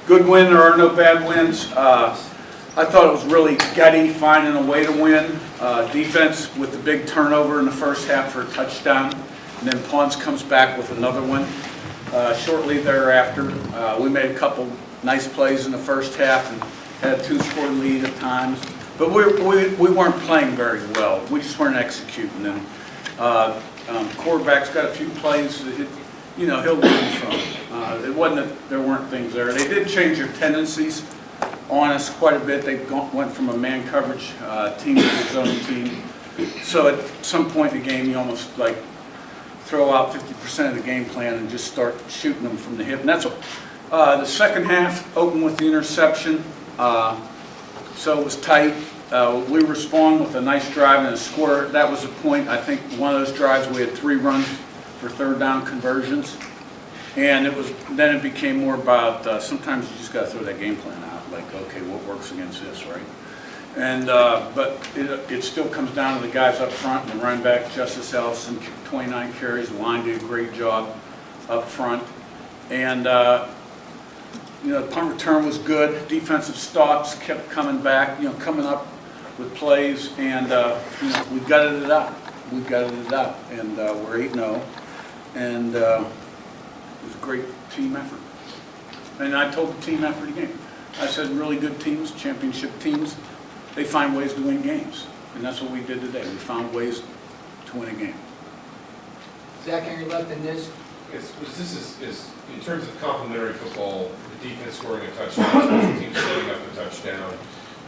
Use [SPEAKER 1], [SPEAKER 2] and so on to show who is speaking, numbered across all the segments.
[SPEAKER 1] Good win. There are no bad wins. I thought it was really Getty finding a way to win. Defense with the big turnover in the first half for a touchdown. And then Pons comes back with another one. Shortly thereafter, we made a couple nice plays in the first half and had a 2-score lead at times. But we weren't playing very well. We just weren't executing them. Quarterback's got a few plays that he'll learn from. It wasn't that there weren't things there. They did change their tendencies on us quite a bit. They went from a man coverage team to a zone team. So at some point in the game, you almost like throw out 50% of the game plan and just start shooting them from the hip. And that's what the second half opened with the interception. So it was tight. We responded with a nice drive and a score. That was the point. I think one of those drives we had 3 runs for third down conversions. And then it became more about sometimes you just got to throw that game plan out. Like, okay, what works against this, right? And but it still comes down to the guys up front and the running back, Justice Ellison, 29 carries. The line did a great job up front. And the punt return was good. Defensive stops kept coming back, coming up with plays, and we gutted it out. We gutted it out, and we're 8-0, and it was a great team effort. And I told the team after the game, I said, really good teams, championship teams, they find ways to win games, and that's what we did today. We found ways to win a game.
[SPEAKER 2] Zach, on your left, and this.
[SPEAKER 3] This is in terms of complementary football, the defense scoring a touchdown, special teams setting up a touchdown.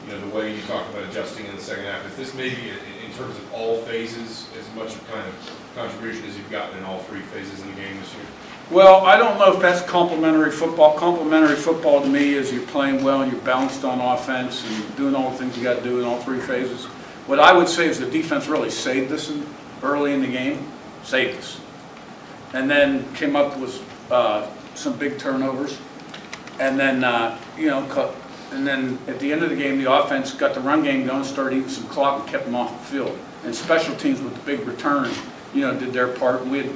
[SPEAKER 3] The way you talk about adjusting in the second half. Is this maybe in terms of all phases as much of kind of contribution as you've gotten in all 3 phases in the game this year?
[SPEAKER 1] Well, I don't know if that's complementary football. Complementary football to me is you're playing well and you're balanced on offense and doing all the things you got to do in all 3 phases. What I would say is the defense really saved us early in the game, saved us, and then came up with some big turnovers, and then and then at the end of the game, the offense got the run game going, started eating some clock, and kept them off the field. And special teams with the big return, did their part. We had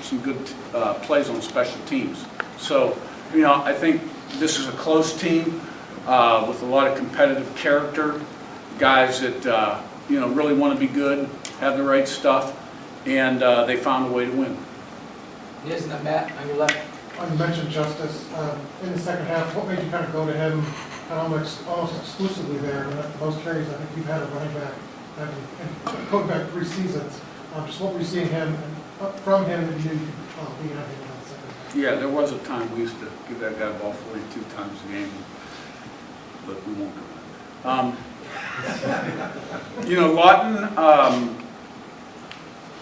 [SPEAKER 1] some good plays on special teams. So, I think this is a close team with a lot of competitive character, guys that really want to be good, have the right stuff, and they found a way to win.
[SPEAKER 2] Yes, and Matt, on your left.
[SPEAKER 4] You mentioned Justice in the second half. What made you kind of go to him almost exclusively there? The most carries I think you've had a running back going back 3 seasons. Just what were you seeing from him that you knew being out here in the second half?
[SPEAKER 1] Yeah, there was a time we used to give that guy the ball 42 times a game, but we won't do that. Lawton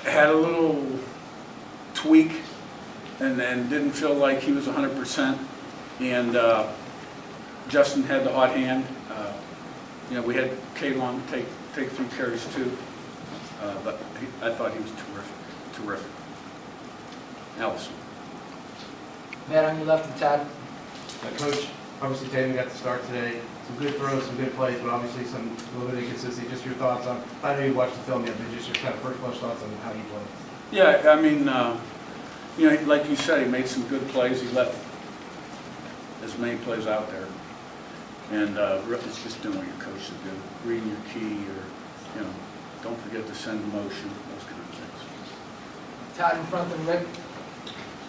[SPEAKER 1] had a little tweak and then didn't feel like he was 100%, and Justin had the hot hand. We had Kalon take 3 carries too, but I thought he was terrific. Allison.
[SPEAKER 2] Matt, on your left, and Todd.
[SPEAKER 5] Coach, obviously Tatum got the start today. Some good throws, some good plays, but obviously a little bit of inconsistency. Just your thoughts on, I know you watched the film yet, but just your kind of first blush thoughts on how you played.
[SPEAKER 1] Yeah, I mean, like you said, he made some good plays. He left as many plays out there. And it's just doing what your coaches do. Reading your key, or, don't forget to send the motion, those kind of things.
[SPEAKER 2] Todd in front, and Rick.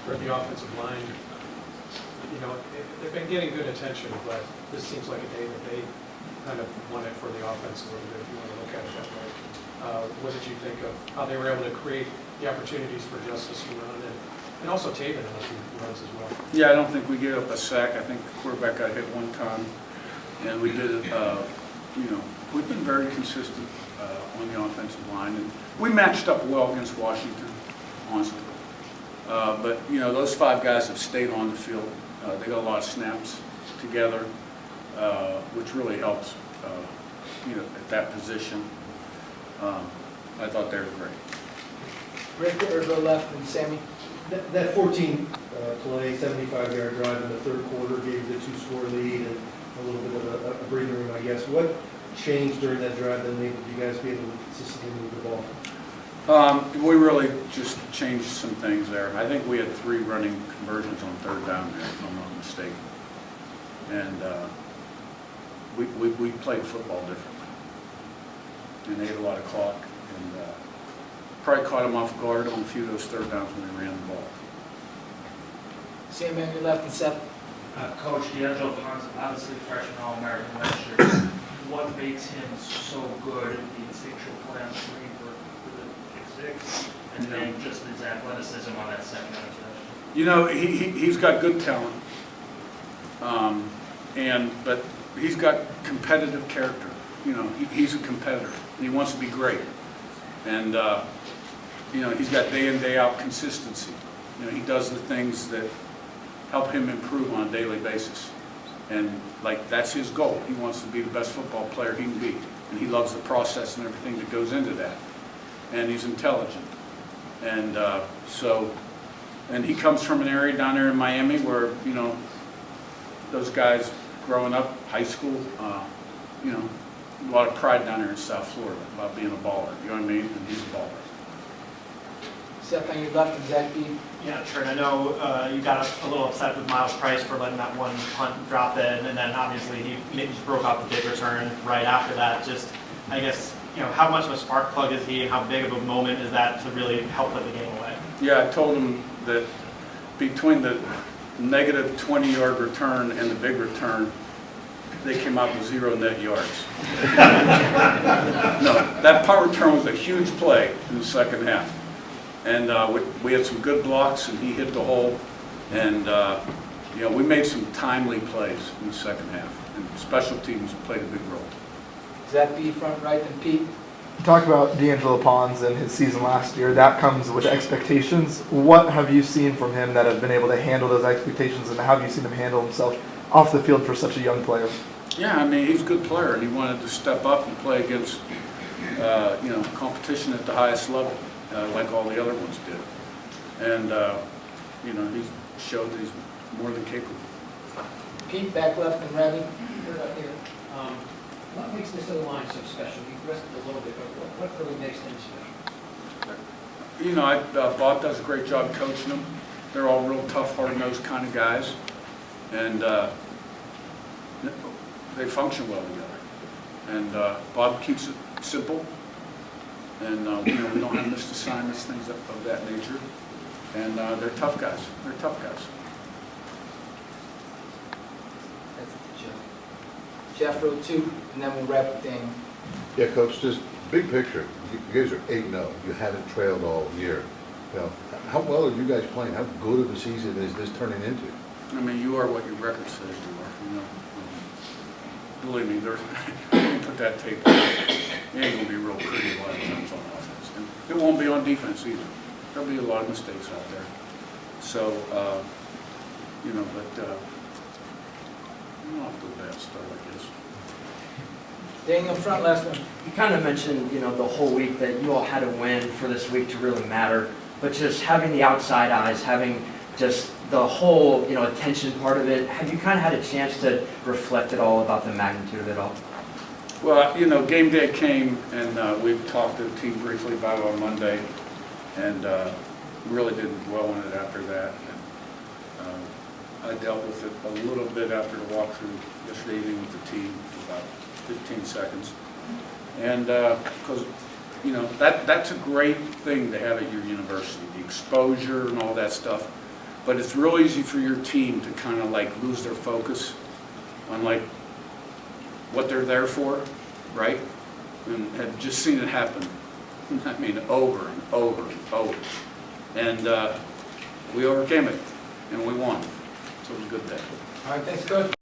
[SPEAKER 6] For the offensive line, they've been getting good attention, but this seems like a day that they kind of won it for the offense a little bit, if you want to look at it that way. What did you think of how they were able to create the opportunities for Justice to run, and also Taven in a few runs as well?
[SPEAKER 1] Yeah, I don't think we gave up a sack. I think the quarterback got hit one time, and we did it. We've been very consistent on the offensive line, and we matched up well against Washington, honestly. But those 5 guys have stayed on the field. They got a lot of snaps together, which really helps. At that position, I thought they were great.
[SPEAKER 2] Rick, or go left, and Sammy.
[SPEAKER 7] That 14-play, 75-yard drive in the third quarter gave you the 2-score lead and a little bit of a breathing room, I guess. What changed during that drive that enabled you guys to be able to consistently move the ball?
[SPEAKER 1] We really just changed some things there. I think we had 3 running conversions on third down there, if I'm not mistaken. And we played football differently. And they had a lot of clock, and probably caught them off guard on a few of those third downs when they ran the ball.
[SPEAKER 2] Sammy on your left and Seth.
[SPEAKER 8] Coach D'Angelo Ponce, obviously freshman All-American last year. What makes him so good at the instinctual play on the screen for the pick six, and then just his athleticism on that second interception?
[SPEAKER 1] You know, he's got good talent, but he's got competitive character. You know, he's a competitor, and he wants to be great. And, you know, he's got day in, day out consistency. You know, he does the things that help him improve on a daily basis. And, like, that's his goal. He wants to be the best football player he can be. And he loves the process and everything that goes into that. And he's intelligent. And and he comes from an area down there in Miami where, you know, those guys growing up, high school, you know, a lot of pride down there in South Florida about being a baller. You know what I mean? And he's a baller.
[SPEAKER 2] Seth on your left and Zach B.
[SPEAKER 9] Yeah, Curt, I know you got a little upset with Miles Price for letting that one punt drop in, and then obviously he just broke out the big return right after that. Just, I guess, you know, how much of a spark plug is he, and how big of a moment is that to really help put the game away?
[SPEAKER 1] Yeah, I told him that between the negative 20-yard return and the big return, they came out with 0 net yards. No, that punt return was a huge play in the second half. And we had some good blocks, and he hit the hole. And, you know, we made some timely plays in the second half. And special teams played a big role.
[SPEAKER 2] Zach B front right and Pete.
[SPEAKER 10] You talked about D'Angelo Pons and his season last year. That comes with expectations. What have you seen from him that have been able to handle those expectations, and how have you seen him handle himself off the field for such a young player?
[SPEAKER 1] Yeah, I mean, he's a good player, and he wanted to step up and play against, you know, competition at the highest level, like all the other ones did. And, you know, he's showed that he's more than capable.
[SPEAKER 2] Pete back left and Ravi.
[SPEAKER 11] Curt up here. What makes this other line so special? You rested a little bit, but what really makes them special?
[SPEAKER 1] You know, Bob does a great job coaching them. They're all real tough, hard-nosed kind of guys. And they function well together. And Bob keeps it simple. And, you know, we don't have missed assignments, things of that nature. And they're tough guys. They're tough guys.
[SPEAKER 2] That's it, Jeff. Jeff row 2, and then we'll wrap up Daniel.
[SPEAKER 12] Yeah, Coach, just big picture. You guys are 8-0. You haven't trailed all year. You know, how well are you guys playing? How good of a season is this turning into?
[SPEAKER 1] I mean, you are what your record says you are. You know, believe me, you put that tape on, it ain't gonna be real pretty a lot of times on offense, and it won't be on defense either. There'll be a lot of mistakes out there. So, you know, but you don't have to do a bad start, I guess.
[SPEAKER 2] Daniel front, last one.
[SPEAKER 13] You kind of mentioned, you know, the whole week that you all had to win for this week to really matter, but just having the outside eyes, having just the whole, you know, attention part of it, have you kind of had a chance to reflect at all about the magnitude of it all?
[SPEAKER 1] Well, you know, game day came, and we talked to the team briefly about it on Monday, and really didn't dwell on it after that. And, I dealt with it a little bit after the walkthrough yesterday evening with the team, about 15 seconds. And because, you know, that's a great thing to have at your university, the exposure and all that stuff. But it's real easy for your team to kind of like lose their focus on like what they're there for, right? And have just seen it happen, I mean, over and over and over. And we overcame it, and we won. So it was a good day.
[SPEAKER 2] All right, thanks, Coach.